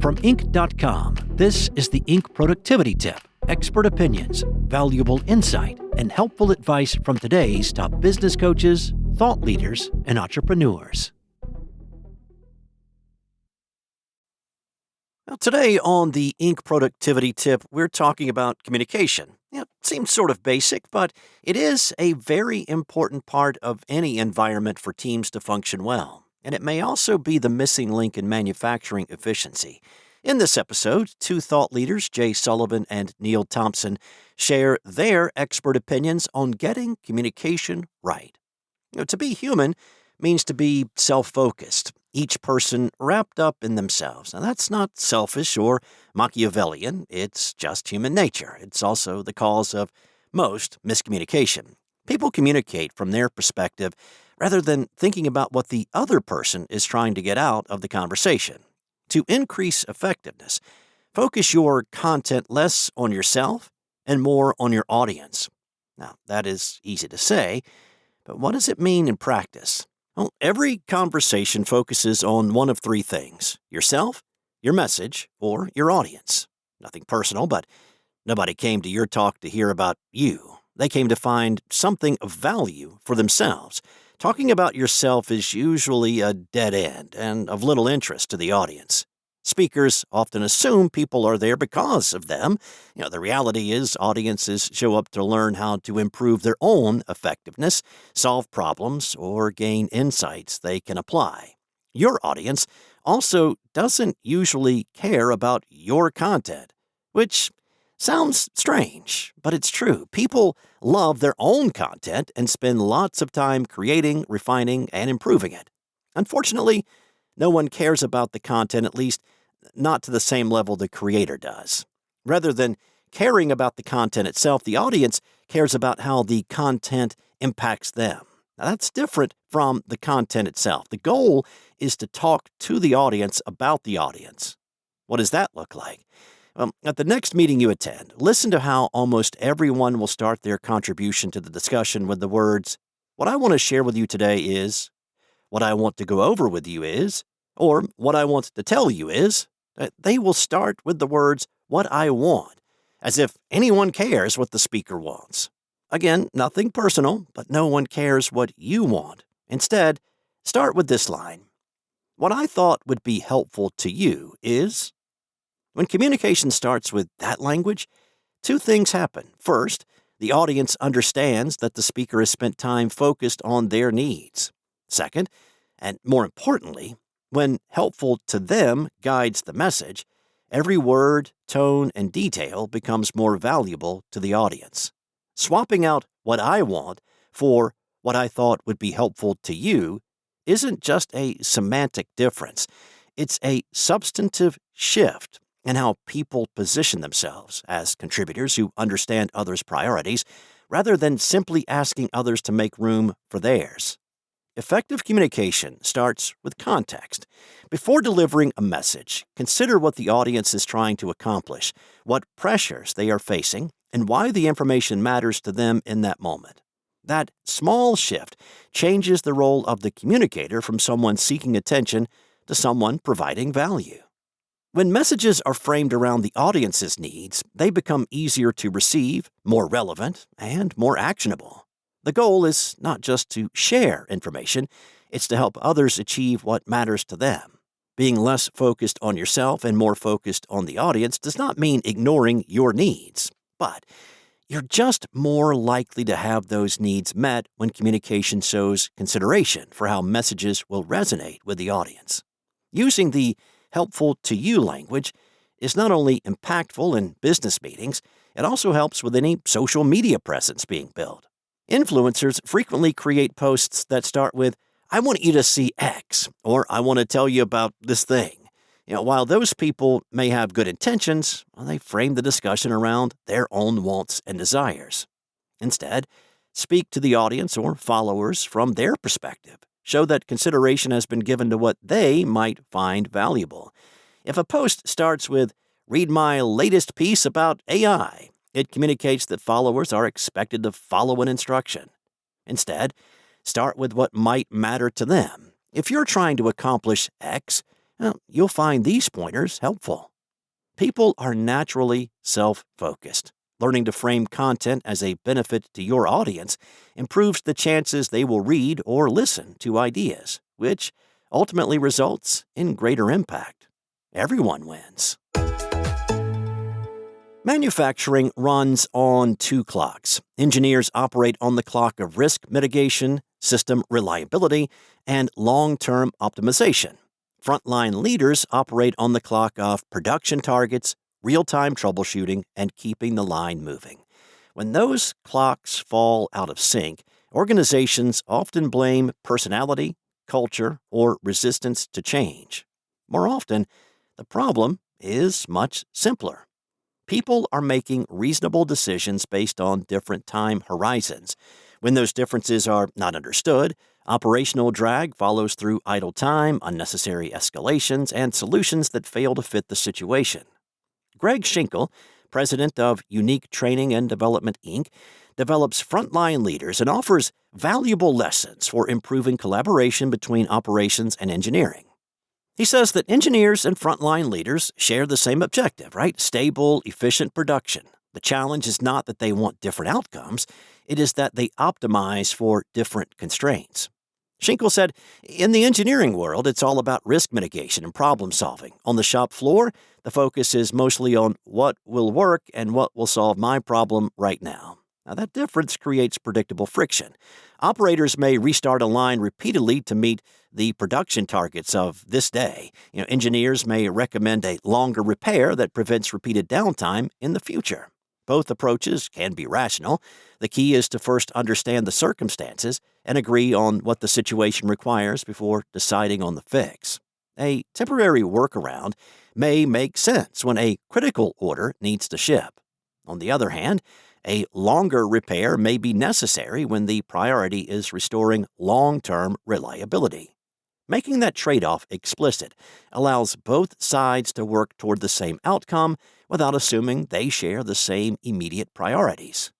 From Inc.com, this is the Inc. Productivity Tip. Expert opinions, valuable insight, and helpful advice from today's top business coaches, thought leaders, and entrepreneurs. Now, today on the Inc. Productivity Tip, we're talking about communication. It seems sort of basic, but it is a very important part of any environment for teams to function well. And it may also be the missing link in manufacturing efficiency. In this episode, two thought leaders, Jay Sullivan and Neil Thompson, share their expert opinions on getting communication right. To be human means to be self-focused, each person wrapped up in themselves. Now, that's not selfish or Machiavellian. It's just human nature. It's also the cause of most miscommunication. People communicate from their perspective rather than thinking about what the other person is trying to get out of the conversation. To increase effectiveness, focus your content less on yourself and more on your audience. Now, that is easy to say, but what does it mean in practice? Well, every conversation focuses on one of three things: yourself, your message, or your audience. Nothing personal, but nobody came to your talk to hear about you. They came to find something of value for themselves. Talking about yourself is usually a dead end and of little interest to the audience. Speakers often assume people are there because of them. The reality is audiences show up to learn how to improve their own effectiveness, solve problems, or gain insights they can apply. Your audience also doesn't usually care about your content, which sounds strange, but it's true. People love their own content and spend lots of time creating, refining, and improving it. Unfortunately, no one cares about the content, at least not to the same level the creator does. Rather than caring about the content itself, the audience cares about how the content impacts them. Now, that's different from the content itself. The goal is to talk to the audience about the audience. What does that look like? At the next meeting you attend, listen to how almost everyone will start their contribution to the discussion with the words, "What I want to share with you today is," "What I want to go over with you is," or "What I want to tell you is." They will start with the words, "What I want," as if anyone cares what the speaker wants. Again, nothing personal, but no one cares what you want. Instead, start with this line: "What I thought would be helpful to you is." When communication starts with that language, two things happen. First, the audience understands that the speaker has spent time focused on their needs. Second, and more importantly, when helpful to them guides the message, every word, tone, and detail becomes more valuable to the audience. Swapping out "what I want" for "what I thought would be helpful to you" isn't just a semantic difference. It's a substantive shift in how people position themselves as contributors who understand others' priorities, rather than simply asking others to make room for theirs. Effective communication starts with context. Before delivering a message, consider what the audience is trying to accomplish, what pressures they are facing, and why the information matters to them in that moment. That small shift changes the role of the communicator from someone seeking attention to someone providing value. When messages are framed around the audience's needs, they become easier to receive, more relevant, and more actionable. The goal is not just to share information, it's to help others achieve what matters to them. Being less focused on yourself and more focused on the audience does not mean ignoring your needs, but you're just more likely to have those needs met when communication shows consideration for how messages will resonate with the audience. Using the helpful to you language is not only impactful in business meetings, it also helps with any social media presence being built. Influencers frequently create posts that start with, "I want you to see X," or "I want to tell you about this thing." While those people may have good intentions, they frame the discussion around their own wants and desires. Instead, speak to the audience or followers from their perspective. Show that consideration has been given to what they might find valuable. If a post starts with, "Read my latest piece about AI," it communicates that followers are expected to follow an instruction. Instead, start with what might matter to them. If you're trying to accomplish X, Well, you'll find these pointers helpful. People are naturally self-focused. Learning to frame content as a benefit to your audience improves the chances they will read or listen to ideas, which ultimately results in greater impact. Everyone wins. Manufacturing runs on two clocks. Engineers operate on the clock of risk mitigation, system reliability, and long-term optimization. Frontline leaders operate on the clock of production targets, real-time troubleshooting, and keeping the line moving. When those clocks fall out of sync, organizations often blame personality, culture, or resistance to change. More often, the problem is much simpler. People are making reasonable decisions based on different time horizons. When those differences are not understood, operational drag follows through idle time, unnecessary escalations, and solutions that fail to fit the situation. Greg Schinkel, president of Unique Training and Development, Inc., develops frontline leaders and offers valuable lessons for improving collaboration between operations and engineering. He says that engineers and frontline leaders share the same objective, right? Stable, efficient production. The challenge is not that they want different outcomes, it is that they optimize for different constraints. Schinkel said, in the engineering world, it's all about risk mitigation and problem solving. On the shop floor, the focus is mostly on what will work and what will solve my problem right now. Now, that difference creates predictable friction. Operators may restart a line repeatedly to meet the production targets of this day. Engineers may recommend a longer repair that prevents repeated downtime in the future. Both approaches can be rational. The key is to first understand the circumstances and agree on what the situation requires before deciding on the fix. A temporary workaround may make sense when a critical order needs to ship. On the other hand, a longer repair may be necessary when the priority is restoring long-term reliability. Making that trade-off explicit allows both sides to work toward the same outcome without assuming they share the same immediate priorities.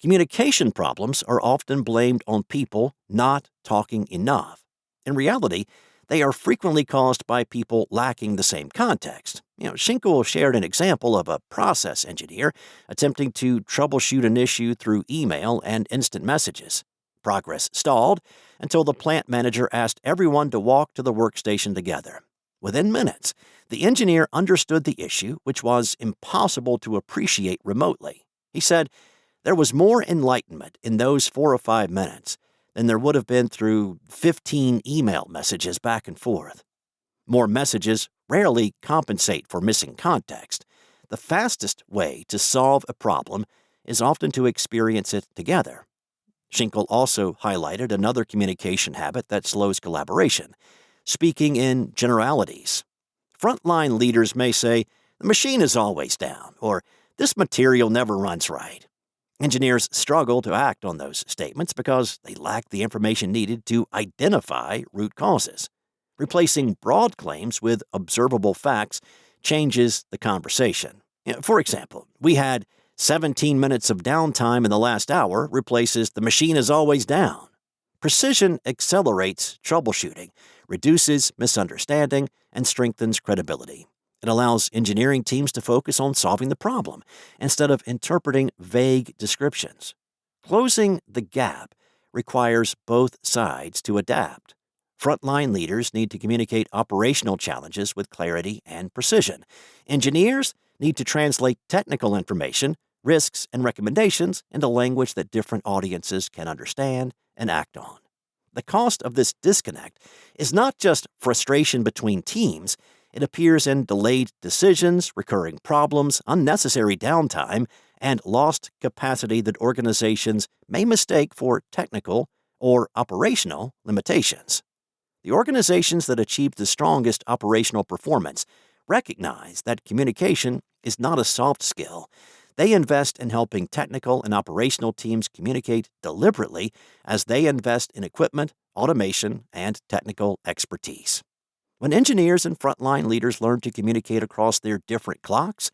Communication problems are often blamed on people not talking enough. In reality, they are frequently caused by people lacking the same context. Schinkel shared an example of a process engineer attempting to troubleshoot an issue through email and instant messages. Progress stalled until the plant manager asked everyone to walk to the workstation together. Within minutes, the engineer understood the issue, which was impossible to appreciate remotely. He said, there was more enlightenment in those 4 or 5 minutes than there would have been through 15 email messages back and forth. More messages rarely compensate for missing context. The fastest way to solve a problem is often to experience it together. Schinkel also highlighted another communication habit that slows collaboration: speaking in generalities. Frontline leaders may say, the machine is always down, or this material never runs right. Engineers struggle to act on those statements because they lack the information needed to identify root causes. Replacing broad claims with observable facts changes the conversation. For example, we had 17 minutes of downtime in the last hour replaces the machine is always down. Precision accelerates troubleshooting, reduces misunderstanding, and strengthens credibility. It allows engineering teams to focus on solving the problem instead of interpreting vague descriptions. Closing the gap requires both sides to adapt. Frontline leaders need to communicate operational challenges with clarity and precision. Engineers need to translate technical information, risks, and recommendations into language that different audiences can understand and act on. The cost of this disconnect is not just frustration between teams. It appears in delayed decisions, recurring problems, unnecessary downtime, and lost capacity that organizations may mistake for technical or operational limitations. The organizations that achieve the strongest operational performance recognize that communication is not a soft skill. They invest in helping technical and operational teams communicate deliberately as they invest in equipment, automation, and technical expertise. When engineers and frontline leaders learn to communicate across their different clocks,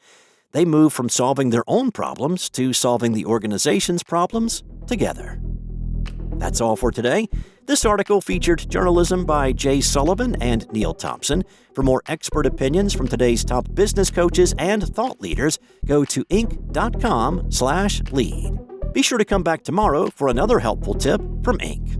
they move from solving their own problems to solving the organization's problems together. That's all for today. This article featured journalism by Jay Sullivan and Neil Thompson. For more expert opinions from today's top business coaches and thought leaders, go to Inc.com/lead. Be sure to come back tomorrow for another helpful tip from Inc.